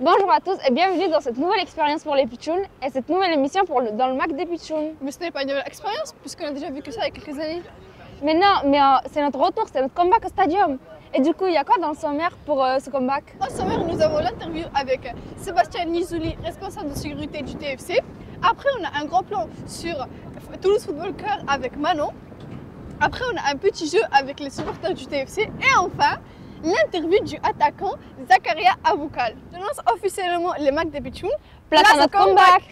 Bonjour à tous et bienvenue dans cette nouvelle expérience pour les Pitchouns et cette nouvelle émission dans le Mac des Pitchouns. Mais ce n'est pas une nouvelle expérience puisqu'on a déjà vécu ça il y a quelques années. Mais non, c'est notre retour, c'est notre comeback au stadium. Et du coup, il y a quoi dans le sommaire pour ce comeback? Au sommaire, nous avons l'interview avec Sébastien Nizouli, responsable de sécurité du TFC. Après, on a un grand plan sur Toulouse Football Club avec Manon. Après, on a un petit jeu avec les supporters du TFC. Et enfin, l'interview du attaquant Zakaria Aboukal. Je lance officiellement les Mac des Pitchouns. Place à notre comeback.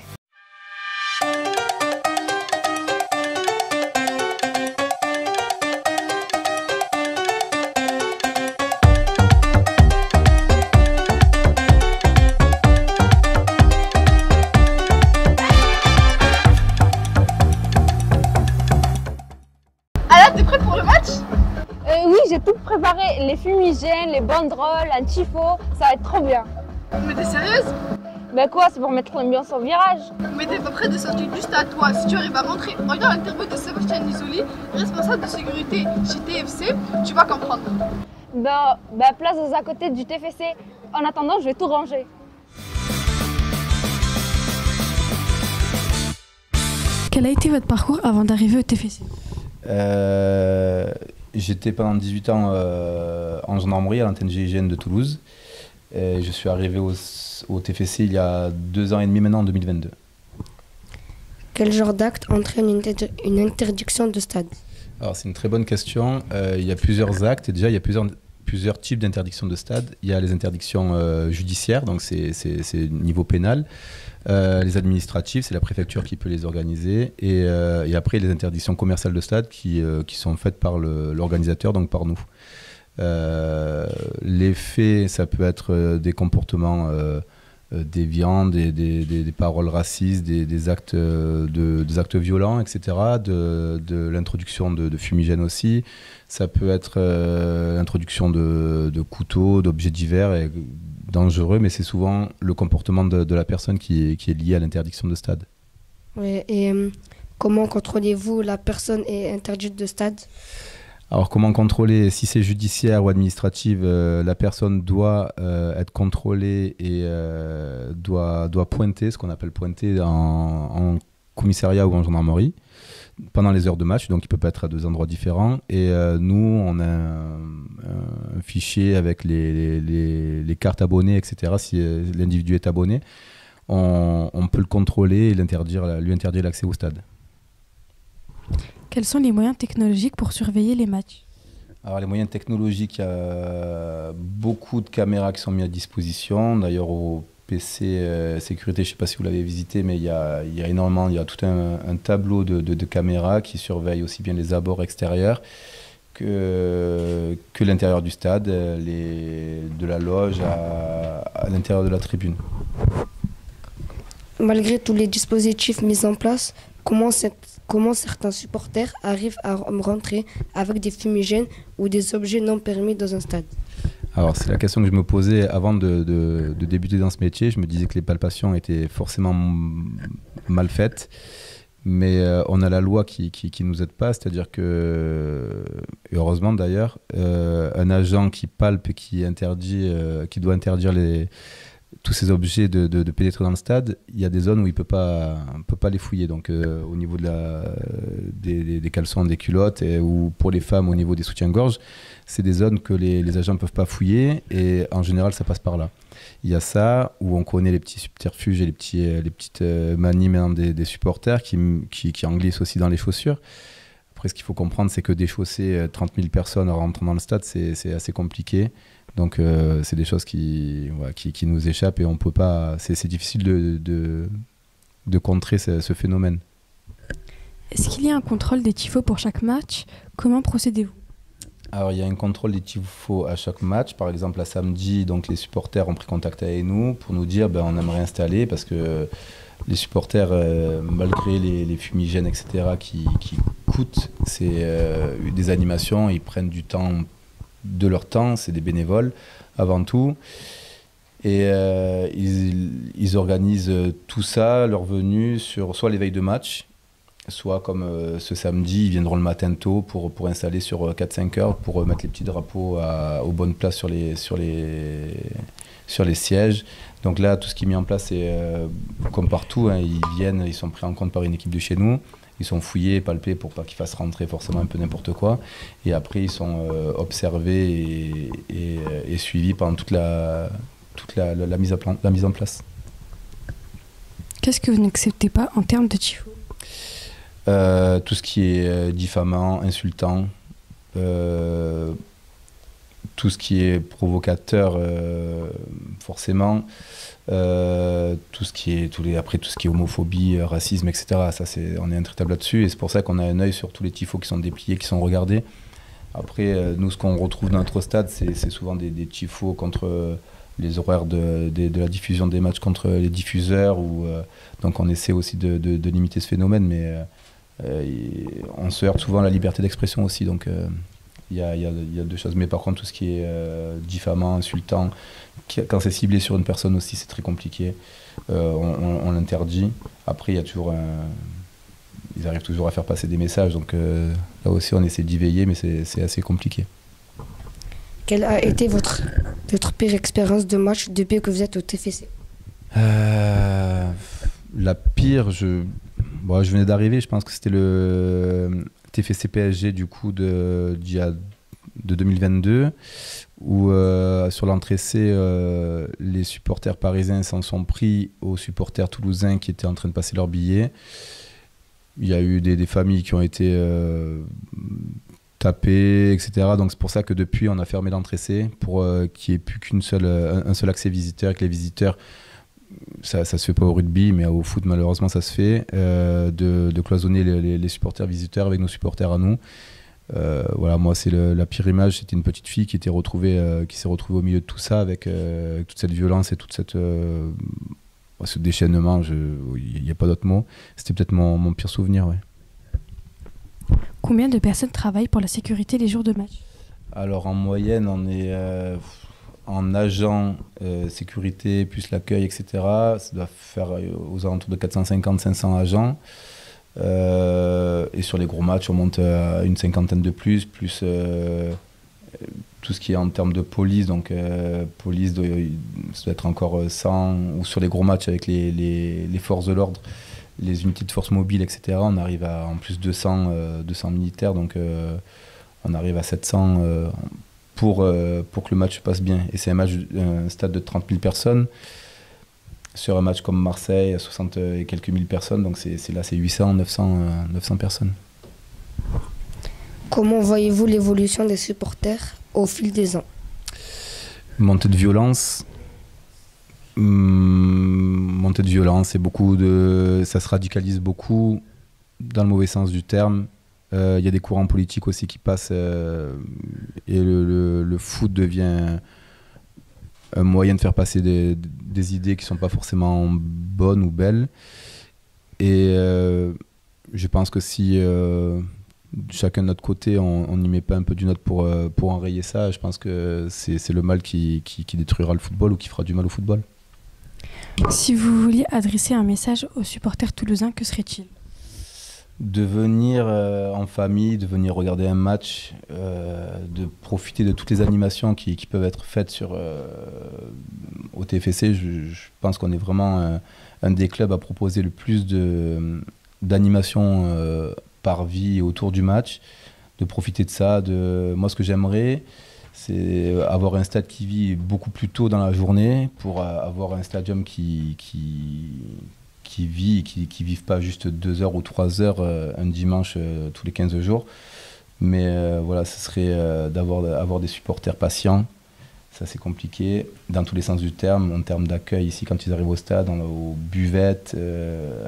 Alors, t'es prêt pour le match? Oui, j'ai tout préparé, les fumigènes, les banderoles, un tifo, ça va être trop bien. Mais t'es sérieuse? Ben quoi, c'est pour mettre l'ambiance au virage. Mais t'es pas prêt de sortir du stade, toi. Si tu arrives à rentrer, regarde l'interview de Sébastien Nizouli, responsable de sécurité chez TFC, tu vas comprendre. Ben, place aux à côté du TFC. En attendant, je vais tout ranger. Quel a été votre parcours avant d'arriver au TFC? J'étais pendant 18 ans en gendarmerie à l'antenne GIGN de Toulouse. Et je suis arrivé au TFC il y a 2 ans et demi maintenant, en 2022. Quel genre d'acte entraîne une interdiction de stade? Alors c'est une très bonne question. Il y a plusieurs actes et déjà il y a plusieurs types d'interdictions de stade. Il y a les interdictions judiciaires, donc c'est niveau pénal. Les administratives, c'est la préfecture qui peut les organiser. Et après, les interdictions commerciales de stade qui sont faites par l'organisateur, donc par nous. Les faits, ça peut être des comportements déviants, des paroles racistes, des actes violents, etc. De l'introduction de fumigènes aussi. Ça peut être l'introduction de couteaux, d'objets divers et dangereux, mais c'est souvent le comportement de la personne qui est lié à l'interdiction de stade. Oui, et comment contrôlez-vous la personne est interdite de stade? Alors comment contrôler? Si c'est judiciaire ou administrative, la personne doit être contrôlée et doit pointer, ce qu'on appelle pointer en commissariat ou en gendarmerie pendant les heures de match, donc il peut pas être à 2 endroits différents. Et nous, on a un fichier avec les cartes abonnées, etc. Si l'individu est abonné, on peut le contrôler et lui interdire l'accès au stade. Quels sont les moyens technologiques pour surveiller les matchs? Alors les moyens technologiques, il y a beaucoup de caméras qui sont mises à disposition. D'ailleurs au PC sécurité, je ne sais pas si vous l'avez visité, mais il y a énormément, il y a tout un tableau de caméras qui surveillent aussi bien les abords extérieurs que l'intérieur du stade, de la loge à l'intérieur de la tribune. Malgré tous les dispositifs mis en place, comment certains supporters arrivent à rentrer avec des fumigènes ou des objets non permis dans un stade? Alors c'est la question que je me posais avant de débuter dans ce métier. Je me disais que les palpations étaient forcément mal faites, mais on a la loi qui nous aide pas, c'est-à-dire que, et heureusement d'ailleurs, un agent qui palpe et qui doit interdire tous ces objets de pénétrer dans le stade, il y a des zones où il peut pas les fouiller. Donc au niveau des caleçons, des culottes, ou pour les femmes au niveau des soutiens-gorge, c'est des zones que les agents ne peuvent pas fouiller et en général ça passe par là. Il y a ça où on connaît les petits subterfuges et les petites manies maintenant des supporters qui en glissent aussi dans les chaussures. Après ce qu'il faut comprendre, c'est que déchausser 30 000 personnes en rentrant dans le stade, c'est assez compliqué. Donc c'est des choses qui nous échappent et on peut pas. C'est difficile de contrer ce phénomène. Est-ce qu'il y a un contrôle des tifos pour chaque match? Comment procédez-vous? Alors il y a un contrôle des tifos à chaque match. Par exemple, à samedi, donc les supporters ont pris contact avec nous pour nous dire on aimerait installer parce que les supporters, malgré les fumigènes, etc., qui coûtent, c'est des animations, ils prennent du temps. De leur temps, c'est des bénévoles avant tout et ils organisent tout ça, leur venue sur soit les veilles de match, soit comme ce samedi, ils viendront le matin tôt pour installer sur 4-5 heures pour mettre les petits drapeaux aux bonnes places sur les sièges. Donc là, tout ce qui est mis en place, c'est comme partout, hein, ils viennent, ils sont pris en compte par une équipe de chez nous. Ils sont fouillés, palpés pour pas qu'ils fassent rentrer forcément un peu n'importe quoi. Et après, ils sont observés et suivis pendant toute la mise en place. Qu'est-ce que vous n'acceptez pas en termes de tifo? Tout ce qui est diffamant, insultant, tout ce qui est provocateur, forcément, tout ce qui est homophobie, racisme, etc. Ça, on est intraitable là-dessus, et c'est pour ça qu'on a un œil sur tous les tifos qui sont dépliés, qui sont regardés. Après, nous, ce qu'on retrouve dans notre stade, c'est souvent des tifos contre les horaires de la diffusion des matchs, contre les diffuseurs, donc on essaie aussi de limiter ce phénomène, mais on se heurte souvent à la liberté d'expression aussi, donc il y a deux choses. Mais par contre, tout ce qui est diffamant, insultant, quand c'est ciblé sur une personne aussi, c'est très compliqué. On l'interdit. Après, il y a toujours ils arrivent toujours à faire passer des messages, donc là aussi, on essaie d'y veiller, mais c'est assez compliqué. Quelle a été votre pire expérience de match depuis que vous êtes au TFC? La pire, je venais d'arriver, je pense que c'était le TFC PSG du coup de 2022, où sur l'entrée C, les supporters parisiens s'en sont pris aux supporters toulousains qui étaient en train de passer leur billet. Il y a eu des familles qui ont été tapées, etc. Donc c'est pour ça que depuis on a fermé l'entrée C pour qu'il n'y ait plus un seul accès visiteur, et que les visiteurs, ça se fait pas au rugby, mais au foot malheureusement ça se fait, de cloisonner les supporters visiteurs avec nos supporters à nous. Voilà, moi c'est la pire image, c'était une petite fille qui s'est retrouvée au milieu de tout ça avec toute cette violence et toute ce déchaînement, il n'y a pas d'autre mot. C'était peut-être mon pire souvenir, ouais. Combien de personnes travaillent pour la sécurité les jours de match? Alors en moyenne, on est en agent sécurité plus l'accueil, etc. Ça doit faire aux alentours de 450-500 agents. Et sur les gros matchs, on monte à une cinquantaine de plus tout ce qui est en termes de police. Donc police, ça doit être encore 100. Ou sur les gros matchs avec les forces de l'ordre, les unités de force mobile, etc. On arrive à en plus 200 militaires, donc on arrive à 700 pour que le match se passe bien. Et c'est un stade de 30 000 personnes. Sur un match comme Marseille, 60 et quelques mille personnes, donc c'est 800, 900 personnes. Comment voyez-vous l'évolution des supporters au fil des ans? Montée de violence, et ça se radicalise beaucoup dans le mauvais sens du terme. Il y a des courants politiques aussi qui passent, et le foot devient un moyen de faire passer des idées qui ne sont pas forcément bonnes ou belles. Et je pense que si chacun de notre côté, on n'y met pas un peu du nôtre pour enrayer ça, je pense que c'est le mal qui détruira le football ou qui fera du mal au football. Si vous vouliez adresser un message aux supporters toulousains, que serait-il? De venir en famille, de venir regarder un match, de profiter de toutes les animations qui peuvent être faites au TFC. Je pense qu'on est vraiment un des clubs à proposer le plus d'animations par vie autour du match, de profiter de ça. Moi, ce que j'aimerais, c'est avoir un stade qui vit beaucoup plus tôt dans la journée pour avoir un stadium qui vivent pas juste 2 heures ou 3 heures un dimanche tous les 15 jours. Mais voilà, ce serait d'avoir des supporters patients. Ça, c'est compliqué dans tous les sens du terme, en termes d'accueil ici quand ils arrivent au stade, aux buvettes,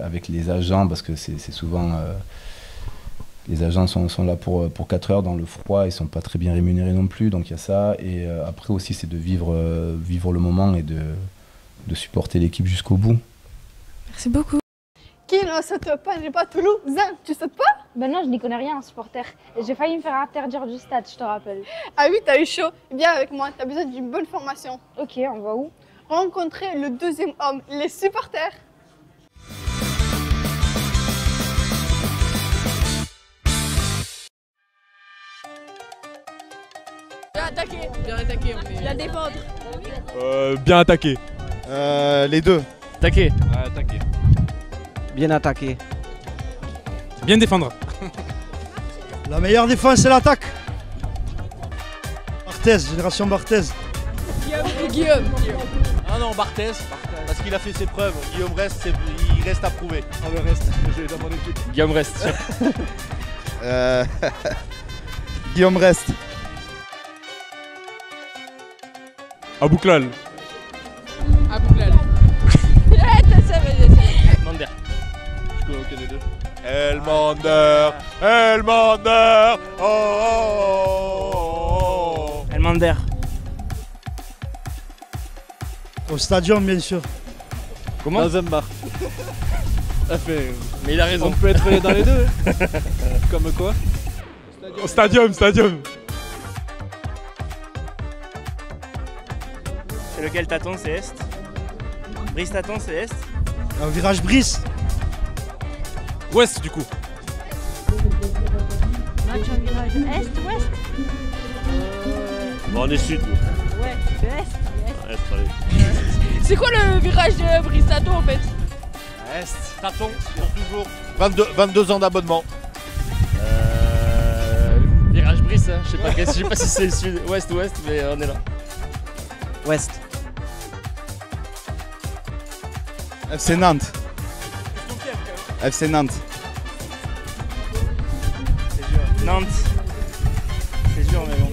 avec les agents, parce que c'est souvent... les agents sont là pour 4 heures dans le froid, ils ne sont pas très bien rémunérés non plus, donc il y a ça. Et après aussi, c'est de vivre le moment et de supporter l'équipe jusqu'au bout. Merci beaucoup. Qui ne saute pas n'est pas toulousain. Tu sautes pas? Ben non, je n'y connais rien en supporter. J'ai failli me faire interdire du stade, je te rappelle. Ah oui, t'as eu chaud. Viens avec moi, t'as besoin d'une bonne formation. Ok, on va où? Rencontrer le deuxième homme, les supporters. attaquer. Bien attaquer. Bien défendre. Bien attaqué. Les deux. Attaquer. Attaqué. Bien attaqué. Bien défendre. La meilleure défense, c'est l'attaque. Barthez, génération Barthez. Guillaume. Ah non, Barthez, parce qu'il a fait ses preuves. Guillaume reste, il reste à prouver. Ah mais reste, j'ai dans mon équipe. Guillaume reste. Guillaume reste. Abouklal. Abouklal. Mander. Je connais aucun des deux. Elmander, Elmander, oh, oh, oh. Elmander. Au stadium, bien sûr. Comment? Nazembar. Mais il a raison. On peut être dans les deux. Comme quoi? Stadium. C'est lequel t'attends, c'est Est. Brice t'attends, c'est Est. Un virage Brice. Ouest du coup. Match en virage Est-Ouest. Bon, on est sud. Ouais, Est. Est, allez. C'est quoi le virage de Bristato en fait? Est, Taton, pour toujours. 22 ans d'abonnement. Virage Brice, hein. Je sais pas si c'est sud, ouest, mais on est là. Ouest. FC Nantes. FC Nantes. C'est dur. Nantes. C'est dur, mais bon.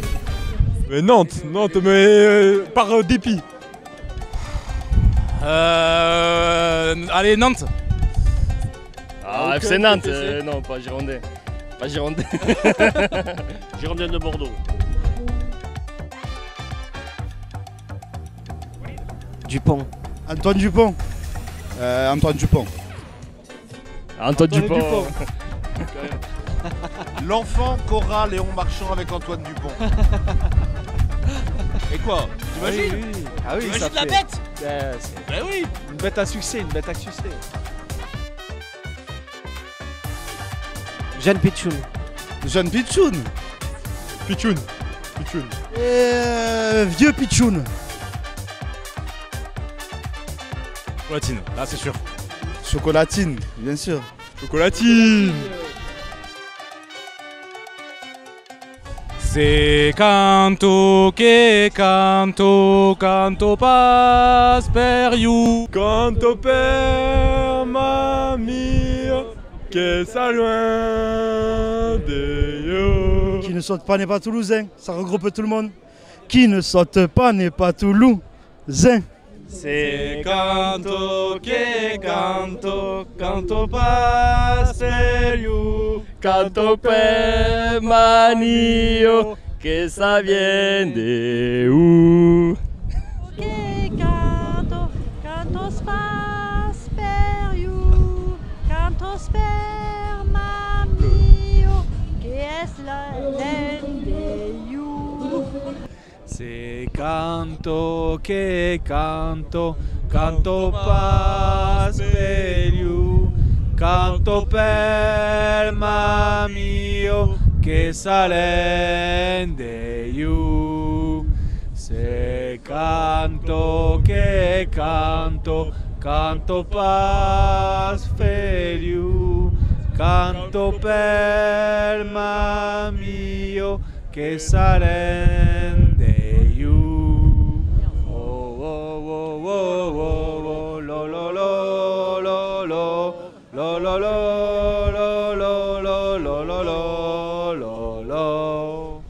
Mais Nantes, mais par dépit. Allez, Nantes. Ah, FC Nantes, non, pas Girondin. Pas Girondin. Girondin de Bordeaux. Dupont. Antoine Dupont. Antoine Dupont. Antoine Dupont. L'enfant qu'aura Léon Marchand avec Antoine Dupont. Et quoi? T'imagines? Oui. Ah oui, t'imagines ça la fait... bête? Ben oui. Une bête à succès, Jeanne Pitchoun. Jeanne Pitchoun. Pitchoun. Et vieux Pitchoun. Chocolatine, là c'est sûr. Chocolatine, bien sûr. Chocolatine. Se canto che canto passe per you. Canto per mamma che sa loin de you. Qui ne saute pas n'est pas toulousain. Ça regroupe tout le monde. Qui ne saute pas n'est pas toulousain. Se canto che canto passe per you. Canto per manio che sa vien de où. Que canto spas per you. Canto per mamio que es la de you. Se canto che canto passe per you. Canto per mamio che salen de you. Se canto che canto passe per you. Canto per mamio che salen de you. Oh oh oh oh oh lo lo lo lo lo lo lo lo lo lo lo lo lo lo.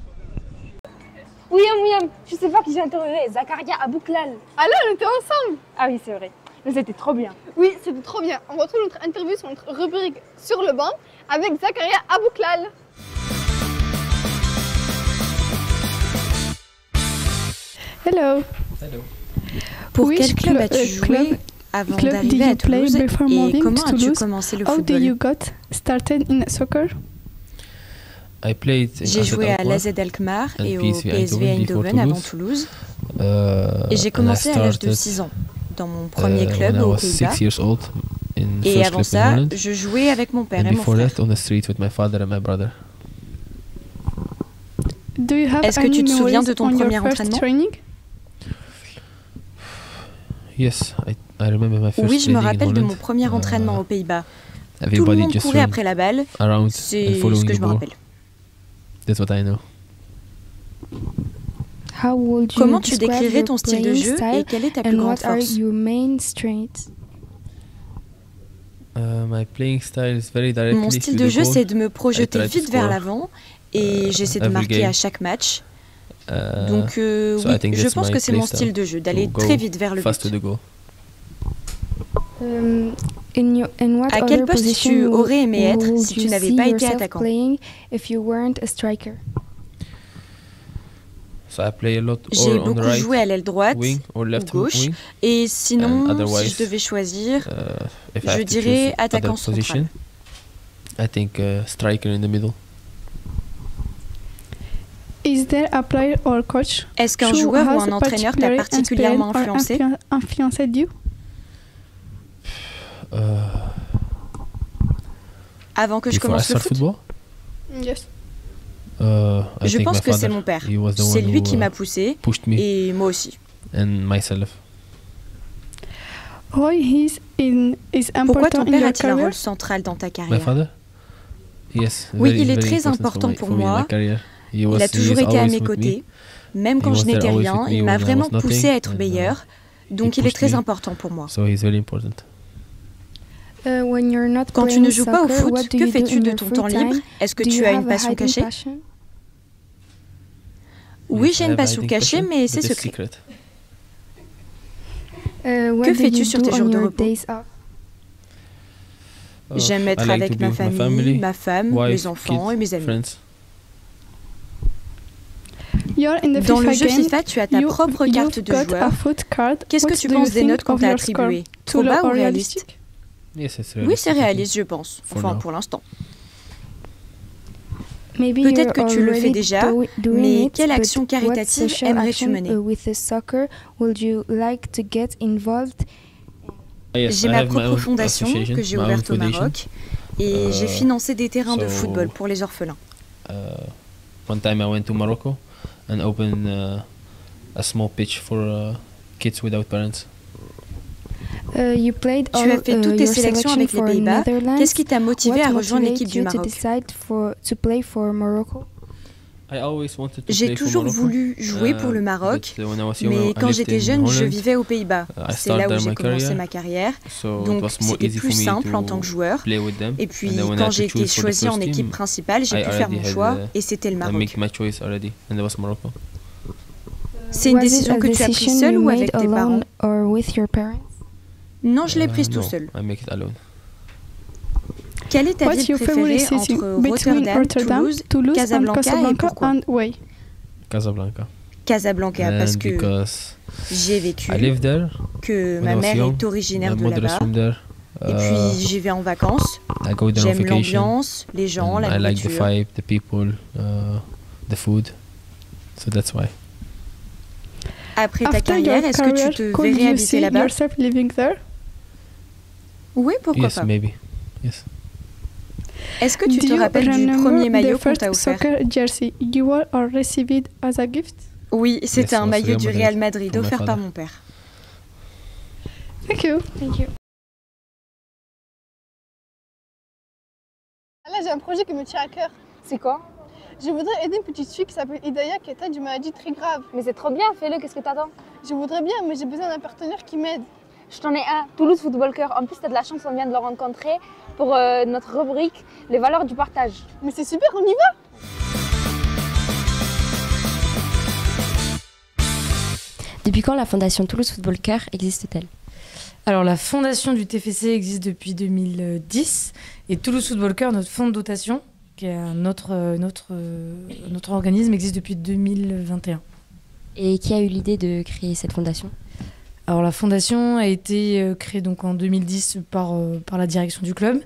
William, je sais pas qui j'ai interviewé, Zakaria Abouklal. Ah là, on était ensemble. Ah oui, c'est vrai. Mais c'était trop bien. Oui, c'était trop bien. On retrouve notre interview sur notre rubrique Sur le banc avec Zakaria Abouklal. Hello. Pour Which quel club as-tu joué avant d'arriver à Toulouse et comment as-tu commencé le How did you football? got started in soccer? J'ai joué à l'AZ Alkmaar et au PSV Eindhoven avant Toulouse. Et j'ai commencé à l'âge de 6 ans dans mon premier club aux Pays-Bas. Et avant ça, je jouais avec mon père et mon frère. Est-ce que tu te souviens de ton premier entraînement? Oui, je me rappelle de mon premier entraînement aux Pays-Bas. Tout le monde courait après la balle. C'est ce que je me rappelle. Comment tu décrirais ton style de jeu et quelle est ta plus grande force? Mon style de jeu, c'est de me projeter vite vers l'avant et j'essaie de marquer à chaque match. Donc oui, je pense que c'est mon style de jeu, d'aller très vite vers le but. À quel poste tu aurais aimé être si tu n'avais pas été attaquant? J'ai beaucoup joué à l'aile droite ou gauche, et sinon, si je devais choisir, je dirais attaquant central. Est-ce qu'un joueur ou un entraîneur t'a particulièrement influencé? Avant que je commence le foot? Yes. Je pense que c'est mon père. C'est lui qui m'a poussé, et moi aussi. Pourquoi ton père a-t-il un rôle central dans ta carrière? Oui, il est très important pour moi. Il a toujours été à mes côtés. Même quand je n'étais rien, il m'a vraiment poussé à être meilleur. Donc il est très important pour moi. Quand tu ne joues pas au foot, que fais-tu de ton temps libre? Est-ce que tu as une passion cachée? Oui, j'ai une passion cachée, mais c'est secret. Que fais-tu sur tes jours de repos? J'aime être avec ma famille, ma femme, mes enfants et mes amis. Dans le jeu FIFA, tu as ta propre carte de joueur. Qu'est-ce que tu penses des notes qu'on t'a attribuées? Trop bas ou réaliste? Oui, c'est réaliste, je pense. Enfin, pour l'instant. Peut-être que tu le fais déjà, mais quelle action caritative aimerais-tu mener? J'ai ma propre fondation que j'ai ouverte au Maroc et j'ai financé des terrains de football pour les orphelins. One time I went to Morocco and opened a small pitch for kids without parents. Tu as fait toutes tes sélections avec les Pays-Bas. Qu'est-ce qui t'a motivé à rejoindre l'équipe du Maroc? J'ai toujours voulu jouer pour le Maroc, mais quand j'étais jeune, je vivais aux Pays-Bas. C'est là où j'ai commencé ma carrière, donc c'était plus simple en tant que joueur. Et puis quand j'ai été choisi en équipe principale, j'ai pu faire mon choix et c'était le Maroc. C'est une décision que tu as prise seule ou avec tes parents? Non, je l'ai prise tout seul. Quelle est ta ville préférée entre Rotterdam, Toulouse, Casablanca et pourquoi? Casablanca, parce que j'ai vécu, que ma mère est originaire de là-bas, et puis j'y vais en vacances. J'aime l'ambiance, les gens, la nourriture. Après ta carrière, est-ce que tu te verrais habiter là-bas? Oui, pourquoi pas. Est-ce que tu te rappelles du premier maillot qu'on t'a offert? Oui, c'était un maillot du Real Madrid offert par mon père. Thank you. Là, j'ai un projet qui me tient à cœur. C'est quoi? Je voudrais aider une petite fille qui s'appelle Hidaya qui est atteinte d'une maladie très grave. Mais c'est trop bien, fais-le, qu'est-ce que t'attends? Je voudrais bien, mais j'ai besoin d'un partenaire qui m'aide. Je t'en ai un, Toulouse Football Cœur. En plus, t'as de la chance, on vient de le rencontrer pour notre rubrique Les valeurs du partage. Mais c'est super, on y va! Depuis quand la fondation Toulouse Football Cœur existe-t-elle? Alors la fondation du TFC existe depuis 2010 et Toulouse Football Cœur, notre fonds de dotation, qui est notre organisme, existe depuis 2021. Et qui a eu l'idée de créer cette fondation? Alors la fondation a été créée donc en 2010 par la direction du club.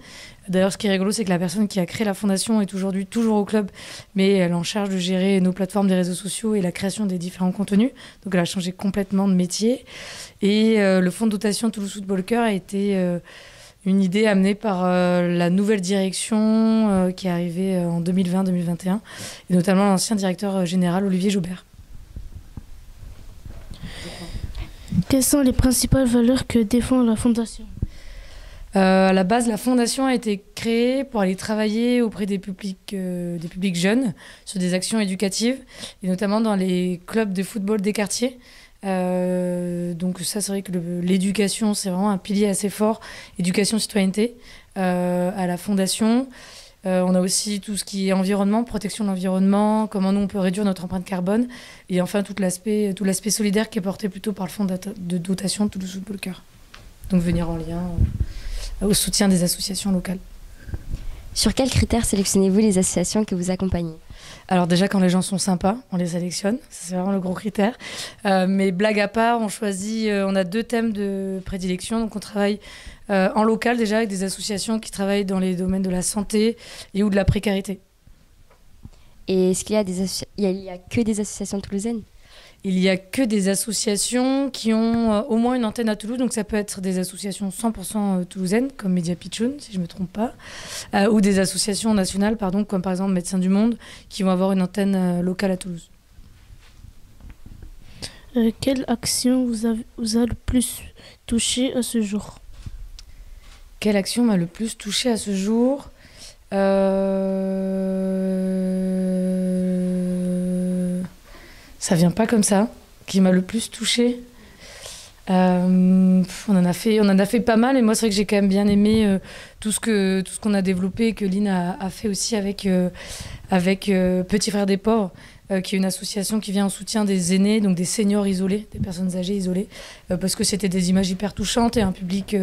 D'ailleurs, ce qui est rigolo, c'est que la personne qui a créé la fondation est aujourd'hui toujours au club, mais elle est en charge de gérer nos plateformes des réseaux sociaux et la création des différents contenus. Donc elle a changé complètement de métier. Et le fonds de dotation Toulouse Football Cœur a été une idée amenée par la nouvelle direction qui est arrivée en 2020-2021, et notamment l'ancien directeur général Olivier Joubert. Quelles sont les principales valeurs que défend la Fondation ? À la base, la Fondation a été créée pour aller travailler auprès des publics jeunes sur des actions éducatives, et notamment dans les clubs de football des quartiers. Donc ça, c'est vrai que l'éducation, c'est vraiment un pilier assez fort, éducation citoyenneté à la Fondation. On a aussi tout ce qui est environnement, protection de l'environnement, comment nous on peut réduire notre empreinte carbone, et enfin tout l'aspect solidaire qui est porté plutôt par le fonds de dotation de Toulouse Football Cœur. Donc venir en lien au soutien des associations locales. Sur quels critères sélectionnez-vous les associations que vous accompagnez ? Alors déjà, quand les gens sont sympas, on les sélectionne. C'est vraiment le gros critère. Mais blague à part, on a 2 thèmes de prédilection. Donc on travaille en local déjà avec des associations qui travaillent dans les domaines de la santé et ou de la précarité. Et est-ce qu'il y a que des associations toulousaines ? Il n'y a que des associations qui ont au moins une antenne à Toulouse, donc ça peut être des associations 100% toulousaines, comme Média Pitchoun, si je ne me trompe pas, ou des associations nationales, comme par exemple Médecins du Monde, qui vont avoir une antenne locale à Toulouse. Quelle action vous a le plus touché à ce jour ? Quelle action m'a le plus touché à ce jour ? Ça vient pas comme ça, qui m'a le plus touchée. On en a fait pas mal, et moi c'est vrai que j'ai quand même bien aimé tout ce qu'on a développé et que Lynn a fait aussi avec Petits Frères des Pauvres, qui est une association qui vient en soutien des aînés, donc des seniors isolés, des personnes âgées isolées, parce que c'était des images hyper touchantes et un public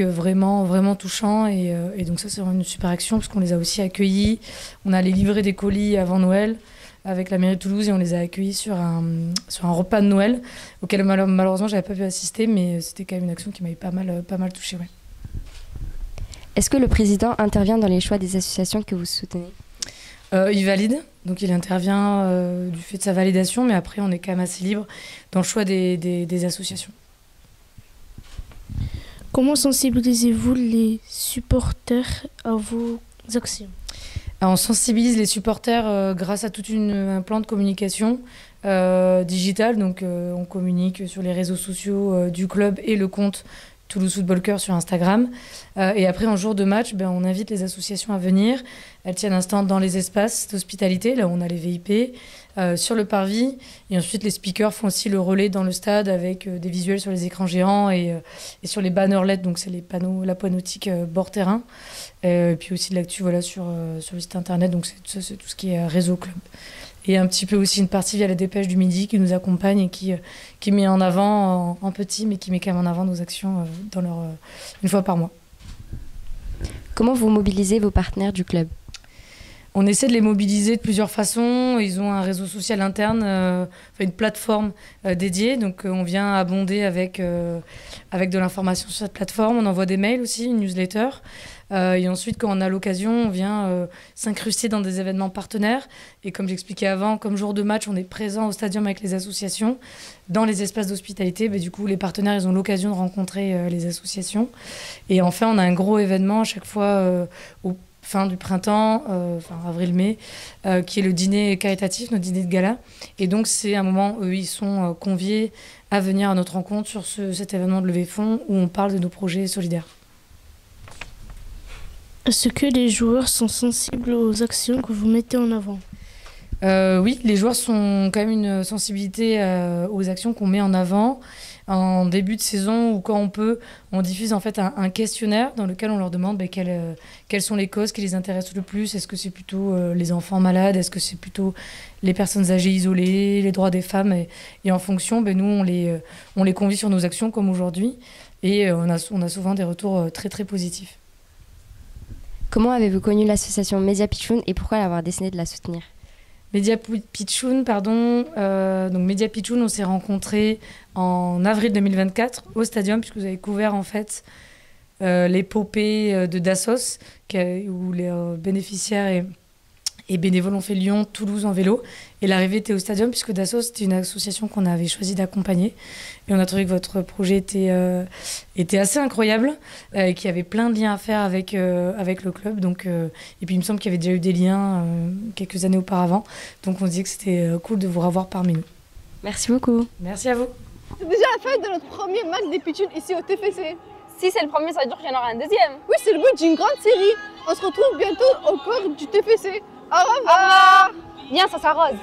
vraiment, vraiment touchant, et donc ça c'est vraiment une super action parce qu'on les a aussi accueillis. On a allé livrer des colis avant Noël avec la mairie de Toulouse, et on les a accueillis sur un repas de Noël auquel malheureusement j'avais pas pu assister, mais c'était quand même une action qui m'avait pas mal touchée. Ouais. Est-ce que le président intervient dans les choix des associations que vous soutenez ? Il valide, donc il intervient du fait de sa validation, mais après on est quand même assez libre dans le choix des associations. Comment sensibilisez-vous les supporters à vos actions ? Alors, on sensibilise les supporters grâce à un plan de communication digital. Donc, on communique sur les réseaux sociaux du club et le compte Toulouse Football Cœur sur Instagram. Et après, en jour de match, on invite les associations à venir. Elles tiennent un stand dans les espaces d'hospitalité, là où on a les VIP, sur le parvis. Et ensuite, les speakers font aussi le relais dans le stade avec des visuels sur les écrans géants et sur les banners LED, donc c'est les panneaux, la panneautique bord terrain. Et puis aussi de l'actu sur le site internet, donc c'est tout ce qui est réseau club. Et un petit peu aussi une partie via la Dépêche du Midi qui nous accompagne et qui met en avant en petit, mais qui met quand même en avant nos actions une fois par mois. Comment vous mobilisez vos partenaires du club ? On essaie de les mobiliser de plusieurs façons. Ils ont un réseau social interne, une plateforme dédiée. Donc on vient abonder avec de l'information sur cette plateforme. On envoie des mails aussi, une newsletter. Et ensuite, quand on a l'occasion, on vient s'incruster dans des événements partenaires. Et comme j'expliquais avant, comme jour de match, on est présent au stadium avec les associations, dans les espaces d'hospitalité. Du coup, les partenaires, ils ont l'occasion de rencontrer les associations. Et enfin, on a un gros événement à chaque fois au fin du printemps, avril-mai, qui est le dîner caritatif, notre dîner de gala. Et donc, c'est un moment où ils sont conviés à venir à notre rencontre sur cet événement de levée de fonds où on parle de nos projets solidaires. Est-ce que les joueurs sont sensibles aux actions que vous mettez en avant ? Oui, les joueurs sont quand même une sensibilité aux actions qu'on met en avant. En début de saison ou quand on peut, on diffuse en fait un questionnaire dans lequel on leur demande quelles sont les causes qui les intéressent le plus. Est-ce que c'est plutôt les enfants malades ? Est-ce que c'est plutôt les personnes âgées isolées, les droits des femmes ? Et en fonction, nous, on les convie sur nos actions comme aujourd'hui. Et on a souvent des retours très très positifs. Comment avez-vous connu l'association Média Pitchoun et pourquoi avoir décidé de la soutenir ? Média Pitchoun, donc Média Pitchoun, on s'est rencontrés en avril 2024 au Stadium, puisque vous avez couvert en fait l'épopée de Dassos, où les bénéficiaires et bénévoles ont fait Lyon-Toulouse en vélo. Et l'arrivée était au Stadium, puisque Dassos, c'était une association qu'on avait choisi d'accompagner. Et on a trouvé que votre projet était assez incroyable, qui avait plein de liens à faire avec le club. Donc, et puis il me semble qu'il y avait déjà eu des liens quelques années auparavant. Donc on se dit que c'était cool de vous revoir parmi nous. Merci beaucoup. Merci à vous. C'est déjà la fin de notre premier match des Pitchouns ici au TFC. Si c'est le premier, ça veut dire qu'il y en aura un deuxième. Oui, c'est le but d'une grande série. On se retrouve bientôt au corps du TFC. Au revoir. Viens, ça s'arrose.